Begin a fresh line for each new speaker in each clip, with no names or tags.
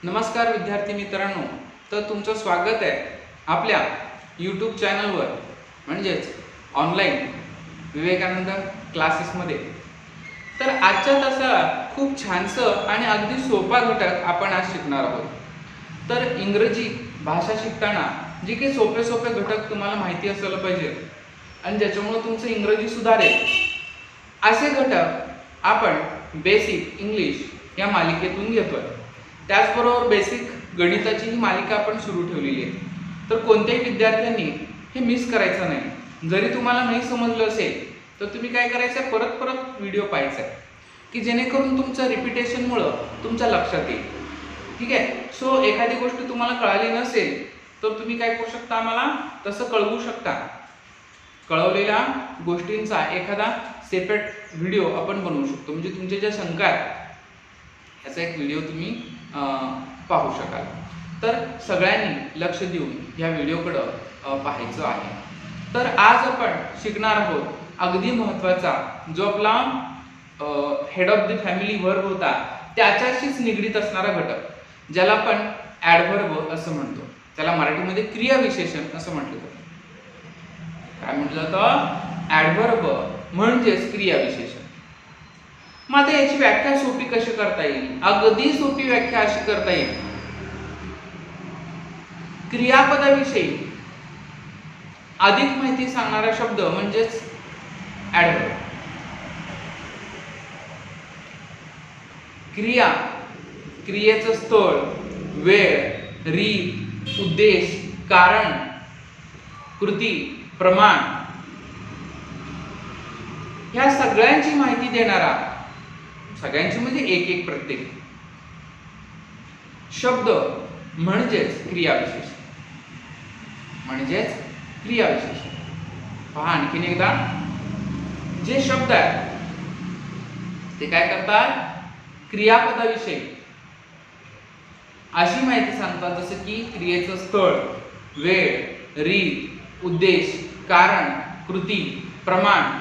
नमस्कार विद्यार्थी मित्रांनो, तर तुमचं स्वागत आहे आपल्या यूट्यूब चॅनलवर म्हणजेच ऑनलाईन विवेकानंद क्लासेसमध्ये। तर आजच्या तासाला खूप छानसं आणि अगदी सोपा घटक आपण आज शिकणार आहोत। तर इंग्रजी भाषा शिकताना जे काही सोपे सोपे घटक तुम्हाला माहिती असायला पाहिजे आणि ज्याच्यामुळे तुमचं इंग्रजी सुधारेल असे घटक आपण बेसिक इंग्लिश या मालिकेतून घेतोय। त्याचबरोबर बेसिक गणिताची ही मालिका आपण सुरू ठेवलेली आहे। तर कोणत्याही विद्यार्थ्यांनी हे मिस करायचं नाही। जरी तुम्हाला नाही समजलं असेल तर तुम्ही काय करायचं, परत परत व्हिडिओ पाहायचा की जेणेकरून तुमचं रिपिटेशनमुळं तुमच्या लक्षात येईल। ठीक आहे। सो एखादी गोष्ट तुम्हाला कळाली नसेल तर तुम्ही काय करू शकता, आम्हाला तसं कळवू शकता। कळवलेल्या गोष्टींचा एखादा सेपरेट व्हिडिओ आपण बनवू शकतो, म्हणजे तुमच्या ज्या शंका आहेत याचा एक व्हिडिओ तुम्ही पाहू शकाल। तर सगळ्यांनी लक्ष देऊन या व्हिडिओकडं पाहायचं आहे। तर आज आपण शिकणार आहोत अगदी महत्त्वाचा जो आपला head of the family verb होता त्याच्याशीच निगडीत असणारा घटक, ज्याला आपण ॲडव्हर्ब असं म्हणतो। त्याला मराठीमध्ये क्रियाविशेषण असं म्हटलं जातं। काय म्हटलं जातं? ॲडव्हर्ब म्हणजेच क्रियाविशेषण। मग आता याची व्याख्या सोपी कशी करता येईल? अगदी सोपी व्याख्या अशी करता येईल, क्रियापदाविषयी अधिक माहिती सांगणारा शब्द म्हणजेच ॲडव्हर्ब। क्रिया, क्रियेचं स्थळ, वेळ, रीत, उद्देश, कारण, कृती, प्रमाण ह्या सगळ्यांची माहिती देणारा, सगळ्यांची म्हणजे एक एक प्रत्येक शब्द म्हणजेच क्रियाविशेषण। म्हणजेच क्रियाविशेषण। पहा आणखीन एकदा, जे शब्द आहेत ते काय करतात, क्रियापदाविषयी अशी माहिती सांगतात जसं की क्रियेचं स्थळ, वेळ, रीत, उद्देश, कारण, कृती, प्रमाण,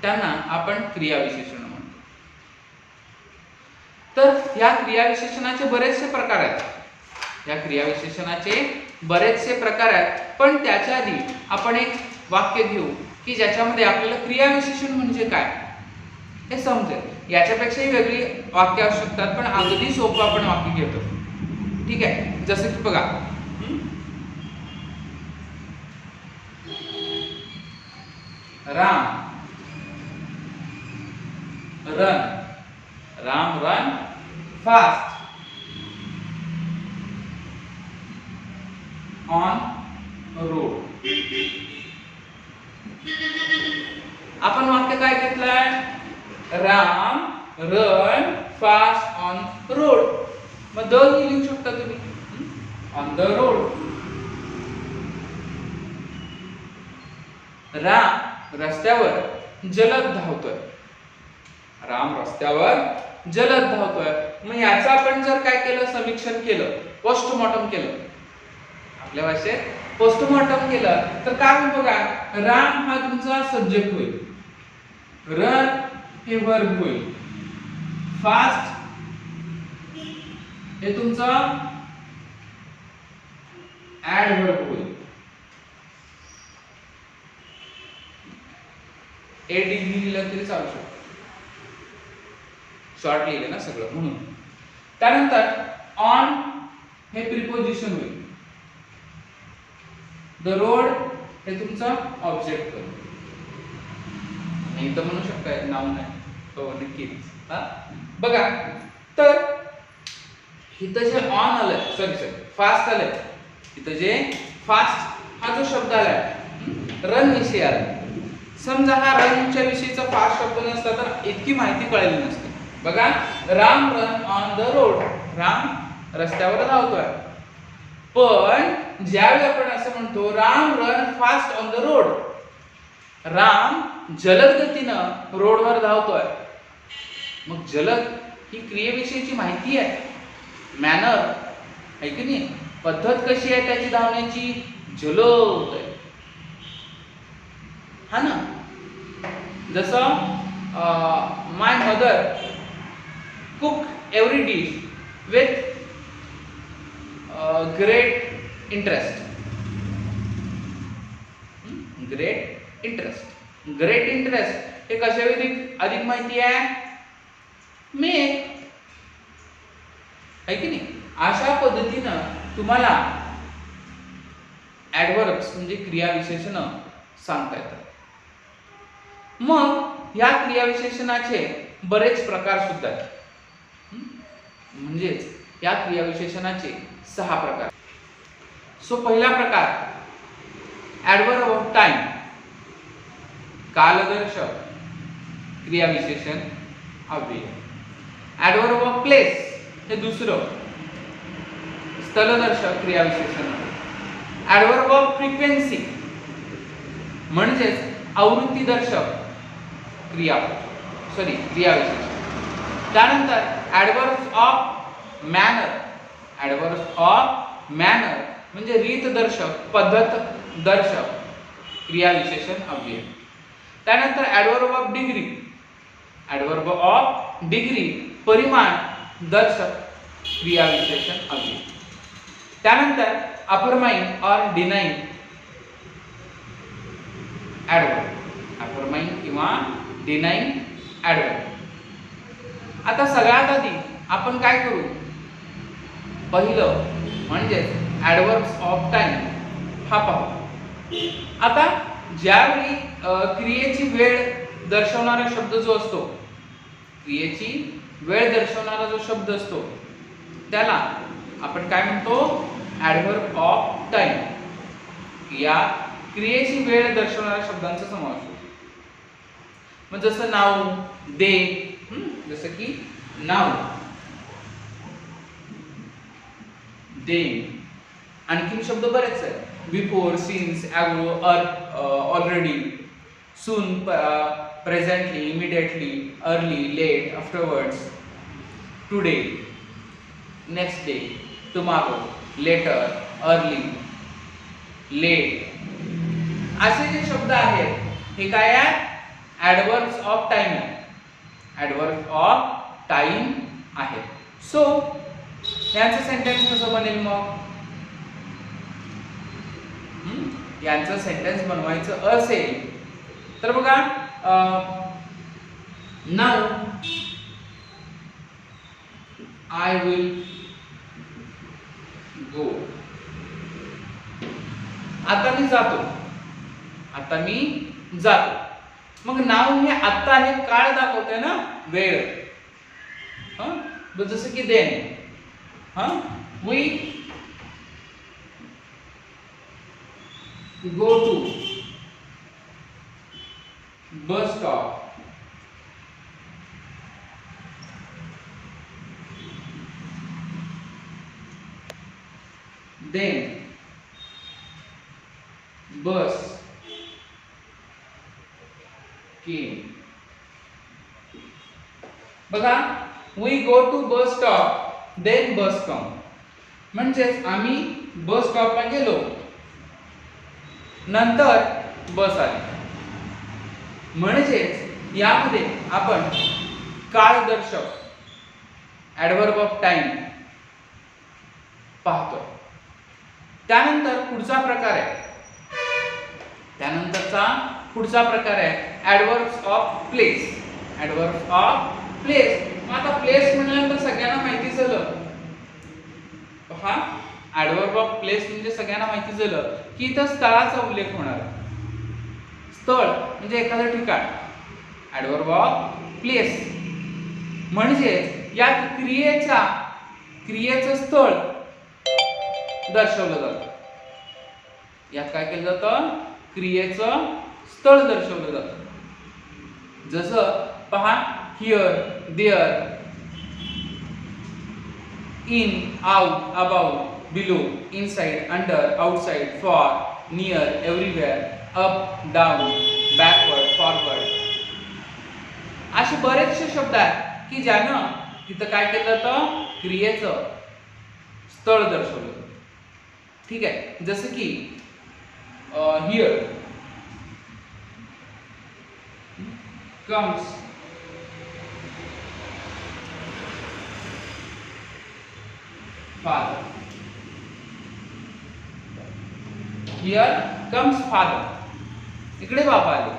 त्यांना आपण क्रियाविशेषण म्हणतो। तर या क्रियाविशेषणाचे बरेचसे प्रकार आहेत। या क्रियाविशेषणाचे बरेचसे प्रकार आहेत, पण त्याच्या आधी आपण एक वाक्य घेऊ की ज्याच्यामध्ये आपल्याला क्रियाविशेषण म्हणजे काय हे समजेल। याच्यापेक्षाही वेगळी वाक्य असू शकतात, पण अगदी सोपं आपण वाक्य घेतो। ठीक आहे। जसं की बघा, Ram run, Ram run fast on road. आपण वाक्य काय घेतलंय, Ram run fast on road. मग द लिहू शकता तुम्ही, ऑन द रोड। राम रस्त्यावर जलद धावतोय, राम रस्त्यावर जलद धावतोय। मग याचं आपण जर काय केलं, समीक्षण केलं, पोस्टमॉर्टम केलं, आपल्या भाषेत पोस्टमॉर्टम केलं तर काय होईल बघा, राम हा तुमचा सब्जेक्ट होईल, रन हे वर्ब होईल, फास्ट हे तुमचा ॲडव्हर्ब होईल, एडी लिहिलं तरी चालू शकतो, शॉर्ट लिहिले ना सगळं म्हणून। त्यानंतर ऑन हे प्रिपोजिशन होईल, द रोड हे तुमचा ऑब्जेक्ट होईल। इथं म्हणू शकताय नाउन आहे, हो नक्कीच। बघा, तर इथं जे ऑन आलंय, सॉरी फास्ट आलंय, इथं जे फास्ट हा जो शब्द आलाय रन विषयी आलाय। समजा हा रनच्या विषयीचा फास्ट शब्द नसता तर इतकी माहिती कळली नसती। बघा, Ram run on the road, Ram रस्त्यावर धावतोय। पण ज्यावेळी आपण असं म्हणतो Ram run fast on the road, Ram जलद गतीनं रोडवर धावतोय। मग जलद ही क्रियेविषयीची माहिती आहे, मॅनर आहे की नाही, पद्धत कशी आहे त्याची धावण्याची, जलद आहे, हा ना। जसं my mother cook every dish with great interest. Great interest. Great interest हे कशा अधिक माहिती आहे? मेक, आहे की नाही? अशा पद्धतीनं तुम्हाला ऍडव्हर्ब्स म्हणजे क्रियाविशेषण सांगता येतात. मग या क्रियाविशेषणाचे बरेच प्रकार सुद्धा आहेत. म्हणजेच या क्रियाविशेषणाचे 6 प्रकार. सो पहिला प्रकार ऍडव्हर्ब ऑफ टाइम, कालदर्शक क्रियाविशेषण अव्यय. ऍडव्हर्ब ऑफ प्लेस हे दुसरं स्थलदर्शक क्रियाविशेषण. ऍडव्हर्ब ऑफ फ्रिक्वेन्सी म्हणजेच आवृत्तीदर्शक क्रियाविशेषण. त्यानंतर adverb of manner. Adverb of manner म्हणजे रीतदर्शक, पद्धत दर्शक क्रियाविशेषण अव्यय. त्यानंतर adverb of degree. Adverb of degree परिमाण दर्शक क्रियाविशेषण अव्यय. त्यानंतर अफर्माइंग और डिनाइंग ऍडव्हर्ब. अफर्माइंग किंवा डिनाइंग ऍडव्हर्ब. आता सगळ्यात आधी आपण काय करू? पहिलं म्हणजे ऍडव्हर्ब्स ऑफ टाइम हा पाहू. आता ज्यावेळी क्रियेची वेळ दर्शवणारा शब्द जो असतो, क्रियेची वेळ दर्शवणारा जो शब्द असतो त्याला आपण काय म्हणतो? Adverb of time. या क्रियेची वेळ दर्शवणाऱ्या शब्दांचा समावेश होतो. मग जसं नाऊ, दे, जसं की नाऊ, दे. आणखीन शब्द बरेच आहेत. Before, since, ago, already, soon, presently, immediately, early, late, afterwards, today, next day, tomorrow, later, early, late. असे जे शब्द आहेत हे काय आहेत? ऍडव्हर्ब्स ऑफ टाइम आहे. ऍडव्हर्ब ऑफ टाइम आहे. सो यांचं सेंटेन्स कसं बनेल? मग यांचं सेंटेन्स बनवायचं असेल तर बघा, नाऊ आय विल गो. आता मी जातो. आता मी जातो. मग नाऊ हे आता हे काळ दाखवतंय ना, वेळ. जसं की then, we go to bus stop. Then bus came. बघा, we go to bus stop, then bus come. म्हणजेच आम्ही बस स्टॉपला गेलो, नंतर बस आली. म्हणजेच यामध्ये आपण कालदर्शक ऍडव्हर्ब ऑफ टाइम पाहतो. त्यानंतर पुढचा प्रकार आहे adverbs of place. Adverbs of place. आता प्लेस म्हटल्यानंतर सगळ्यांना माहिती झालं. पहा, ऍडव्हर्ब ऑफ प्लेस म्हणजे सगळ्यांना माहिती झालं की इथं स्थळाचा उल्लेख होणार. स्थळ म्हणजे एखादं ठिकाण. ऍडव्हर्ब ऑफ प्लेस म्हणजे या क्रियेचं स्थळ दर्शवलं जातं. यात काय केलं जातं? क्रियेचं स्थळ दर्शवलं जातं. जसं पहा, here, there, in, out, about, below, inside, under, outside, for, near, everywhere, up, down, backward, forward. असे बरेचसे शब्द आहेत की ज्यानं तिथं काय केलं जातं? क्रियेचं स्थळ दर्शवलं जातं. ठीक आहे. जसं की here comes father. Here comes father. इकडे बाबा आले.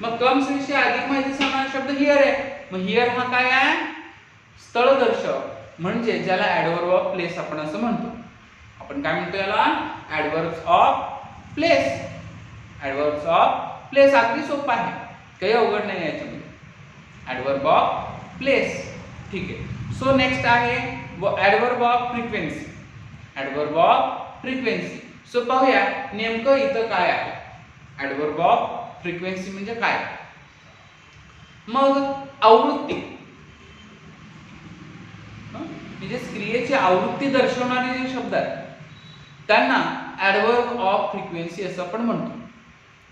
मग कम्स विषयी अधिक माहिती सांगणारा शब्द हिअर आहे. मग हिअर हा काय आहे? स्थळदर्शक, म्हणजे ज्याला ऍडव्हर्ब ऑफ प्लेस आपण असं म्हणतो. आपण काय म्हणतो याला? ऍडव्हर्ब्स of place. Adverbs of place अगदी सोपं आहे, काही अवघड नाही याच्यामध्ये. Adverb of place. ठीक आहे. सो नेक्स्ट आहे adverb of frequency. Adverb of frequency. So पाहूया नेमकं इथं काय आहे. ऍडव्हर्ब ऑफ फ्रिक्वेन्सी म्हणजे काय? मग आवृत्ती, म्हणजे क्रियेची आवृत्ती दर्शवणारे जे शब्द आहेत त्यांना ऍडव्हर्ब ऑफ फ्रिक्वेन्सी असं आपण म्हणतो.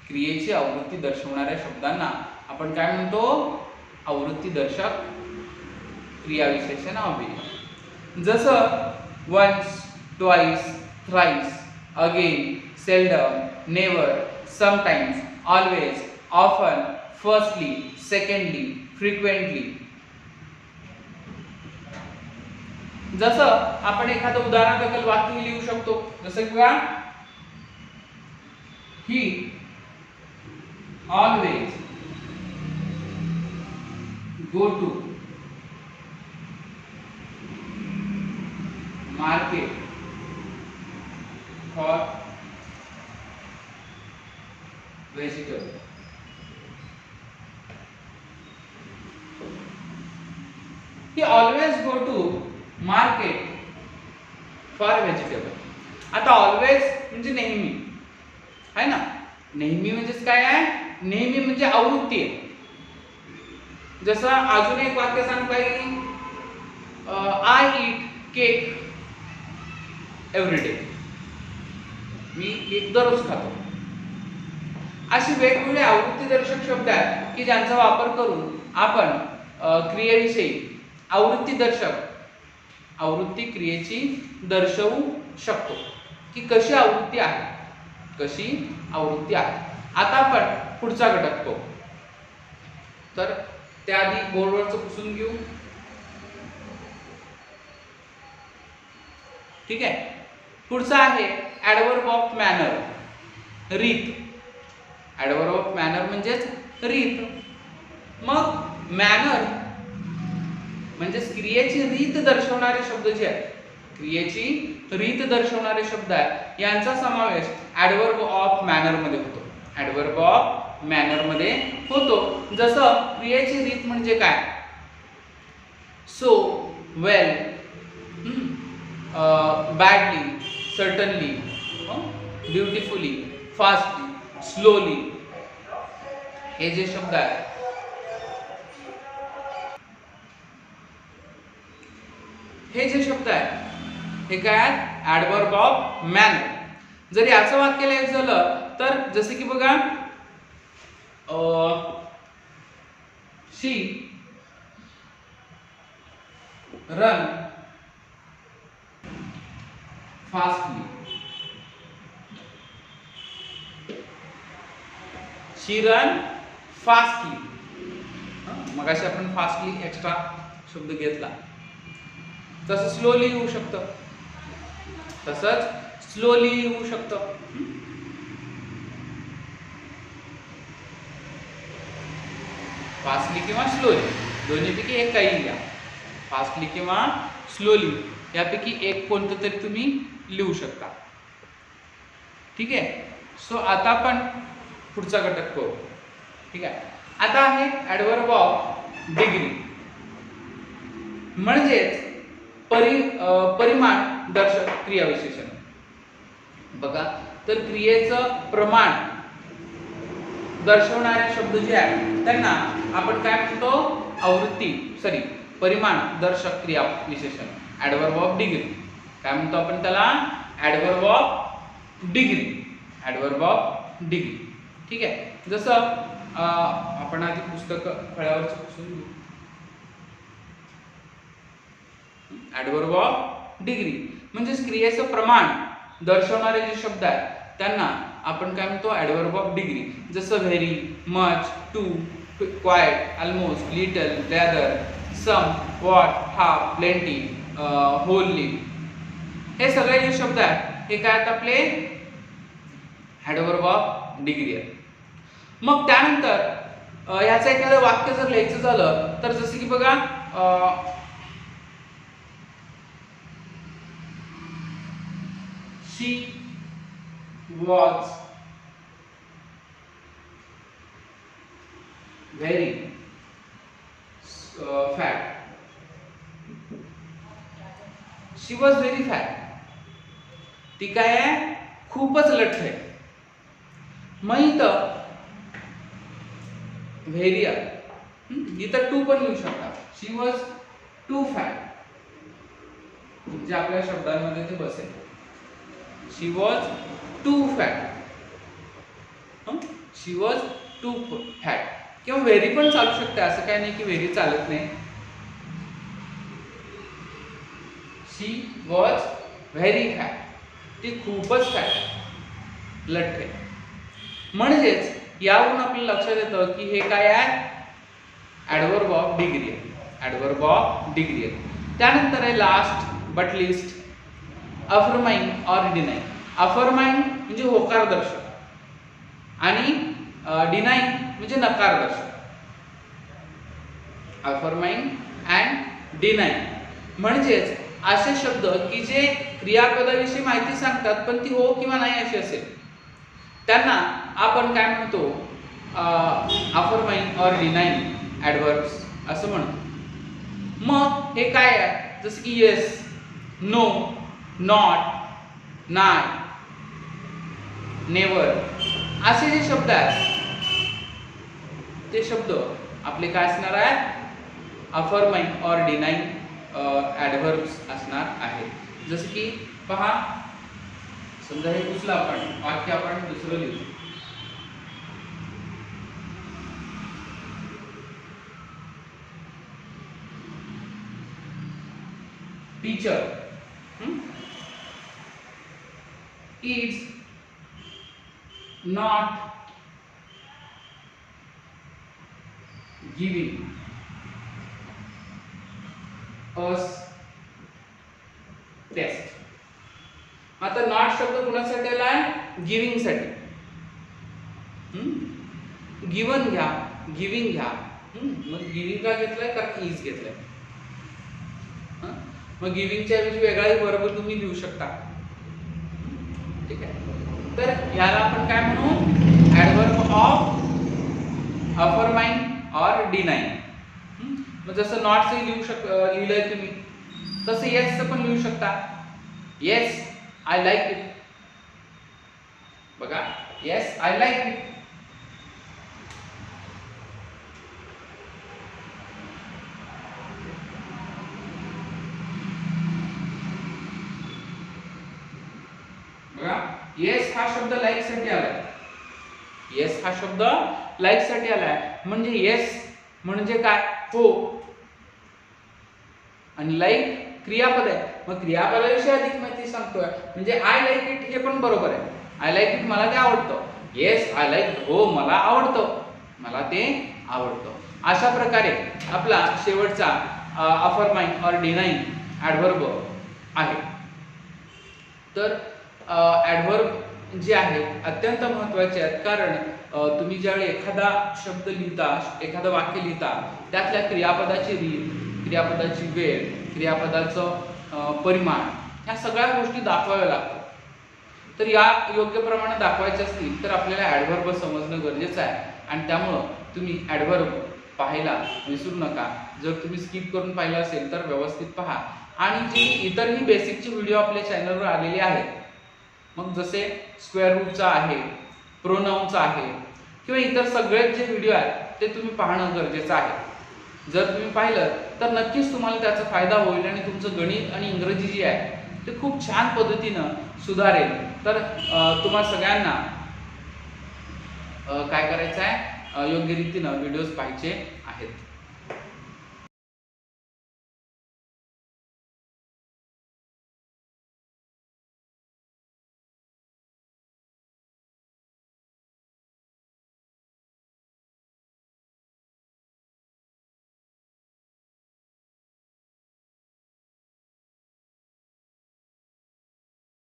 क्रियेची आवृत्ती दर्शवणाऱ्या शब्दांना आपण काय म्हणतो? आवृत्ती दर्शक क्रियाविशेषण अव्यय. जसं once, twice, thrice, again, seldom, never, sometimes, always, often, firstly, secondly, frequently. जसं आपण एखादं उदाहरणादाखल वाक्य लिहू शकतो. जसं की he always go to market for vegetable. He always go to market for vegetable. आता ऑलवेज म्हणजे नेहमी आहे ना. नेहमी म्हणजेच काय आहे? नेहमी म्हणजे आवृत्ती आहे. जसं अजून एक वाक्य सांग पाहिजे, I eat cake every day. Me cake दररोज खातो. अशी वेगवेगळे आवृत्ती दर्शक शब्द आहेत की ज्यांचा वापर करून आपण क्रियेविषयी आवृत्ती क्रियेची दर्शवू शकतो की कशी आवृत्ती आहे, कशी आवृत्ती आहे. आता आपण पुढचा घटक पाहू. तर त्याआधी बोर्डवरचं पुसून घेऊ. ठीक आहे. पुढचा आहे ऍडव्हर्ब ऑफ मॅनर, रीत. ऍडव्हर्ब ऑफ मॅनर म्हणजेच रीत. मग मॅनर म्हणजे क्रियेची रीत दर्शवणारे शब्द जे आहेत, क्रियेची रीत दर्शवणारे शब्द आहेत, यांचा समावेश ऍडव्हर्ब ऑफ मॅनर मध्ये होतो. ऍडव्हर्ब ऑफ मॅनर मध्ये होतो. जसं क्रियेची रीत म्हणजे काय? So, well, badly, certainly, beautifully, fastly, slowly. हे जे शब्द आहेत हे काय आहेत? Adverb of manner. जर याचं वाक्य लिहायचं झालं तर जसे की बघा, she run fastly. She run fastly. मगाशी आपण फास्टली एक्स्ट्रा शब्द घेतला. तसं स्लोली होऊ शकतं, तसंच स्लोली होऊ शकतं. फास्टली किंवा स्लोली दोन्हीपैकी एक काही लिहा. फास्टली किंवा स्लोली यापैकी एक कोणतं तरी तुम्ही लिहू शकता. ठीक आहे. सो आता आपण पुढचा घटक पाहू. ठीक आहे. आता आहे ऍडव्हर्ब ऑफ डिग्री, म्हणजेच परिमाण दर्शक क्रियाविशेषण. बघा, तर क्रियेचं प्रमाण दर्शवणारे शब्द जे आहेत त्यांना आपण काय म्हणतो? परिमाण दर्शक क्रिया विशेषण, ऍडव्हर्ब ऑफ डिग्री. काय म्हणतो आपण त्याला? Adverb of degree. Adverb of degree. ठीक आहे. जसं आपण आधी पुस्तक फळ्यावरचं पुसून घेऊ. ऍडव्हर्ब ऑफ डिग्री म्हणजे क्रियेचं प्रमाण दर्शवणारे जे शब्द आहेत त्यांना आपण काय म्हणतो? Adverb of degree. जसं very, much, too, quite, almost, little, rather, some, what, half, plenty, wholly. हे सगळे जे शब्द आहेत हे काय आहेत आपले ॲडव्हर्ब ऑफ डिग्री आहेत. मग त्यानंतर ह्याचं एखादं वाक्य जर लिहायचं झालं तर जसं की बघा she was very fat. She was very fat. ती काय आहे खूपच लठ्ठ आहे. मग इथं व्हेरी आहे, इथं टू पण लिहू शकता. शी वॉज टू फॅट, जे आपल्या शब्दांमध्ये ते बसेल. She was too fat. She was too fat किंवा व्हेरी पण चालू शकते, असं काय नाही की व्हेरी चालत नाही. शी वॉज व्हेरी फॅट. ती खूपच फॅट लठ्ठ आहे. म्हणजेच यावरून आपल्याला लक्षात येतं की हे काय आहे ॲडव्हर्ब ऑफ डिग्री आहे. ॲडव्हर्ब ऑफ डिग्री आहे. त्यानंतर आहे last but least affirming or denying. Affirming म्हणजे होकार दर्शक आणि डिनाइंग म्हणजे नकार दर्शक. अफर्माइंग अँड डिनाइंग म्हणजेच असे शब्द की जे क्रियापदाविषयी माहिती सांगतात पण ती हो किंवा नाही अशी असेल त्यांना आपण काय म्हणतो अफर्माइंग ऑर डिनाइंग ॲडव्हर्ब्स असं म्हणतो. मग हे काय आहे जसं की येस, नो, नॉट, नाय, नेवर असे जे शब्द आहेत ते शब्द आपले काय असणार आहेत अफर्माइंग ऑर डिनाइंग ॲडव्हर्ब्स असणार आहेत. जसं की पहा समजा हे पुसलं आपण वाक्य आपण दुसरं लिहू. Teacher is not giving us test. आता नॉट शब्द कुणासाठी आलाय गिविंग साठी. गिवन घ्या, गिविंग घ्या. मग गिविंग का घेतलंय कारण इज घेतलंय. मग गिविंगच्या ऐवजी वेगळाही बरोबर तुम्ही लिहू शकता. ठीक आहे. तर याला आपण काय म्हणू ॲडव्हर्ब ऑफ अफर्माइंग ऑर डिनाइंग. मग जसं नॉटचं लिहिलंय तुम्ही तसं येसचं पण लिहू शकता. Yes I like it. बघा येस आय लाईक इट. बघा येस हा शब्द लाईक साठी आलाय. येस हा शब्द लाईक साठी आलाय म्हणजे येस म्हणजे काय हो आणि लाईक क्रियापद आहे. मग क्रियापदाविषयी अधिक माहिती सांगतोय म्हणजे आय लाईक इट हे पण बरोबर आहे. आय लाईक इट मला ते आवडतं. येस आय लाईक हो मला आवडतं, मला ते आवडतं. अशा प्रकारे आपला शेवटचा अफर्माइंग ऑर डिनाइंग ॲडव्हर्ब आहे. तर ॲडव्हर्ब जे आहेत अत्यंत महत्त्वाचे आहेत कारण तुम्ही ज्यावेळी एखादा शब्द लिहिता, एखादं वाक्य लिहिता त्यातल्या क्रियापदाची रीत, क्रियापदाची वेळ, क्रियापदाचं परिमाण ह्या सगळ्या गोष्टी दाखवाव्या लागतात. तर या योग्य प्रमाणात दाखवायच्या असतील तर आपल्याला ॲडव्हर्ब समजणं गरजेचं आहे आणि त्यामुळं तुम्ही ॲडव्हर्ब पाहायला विसरू नका. जर तुम्ही स्किप करून पाहिलं असेल तर व्यवस्थित पहा. आणि जी इतरही बेसिकचे व्हिडिओ आपल्या चॅनलवर आलेले आहेत मग जसे स्क्वेअर रूटचा आहे, प्रोनाऊनचा आहे किंवा इतर सगळेच जे व्हिडिओ आहेत ते तुम्ही पाहणं गरजेचं आहे. जर तुम्ही पाहिलं तर नक्कीच तुम्हाला त्याचा फायदा होईल आणि तुमचं गणित आणि इंग्रजी जे आहे ते खूप छान पद्धतीनं सुधारेल. तर तुम्हा सगळ्यांना काय करायचं आहे योग्य रीतीनं व्हिडिओज पाहायचे आहेत.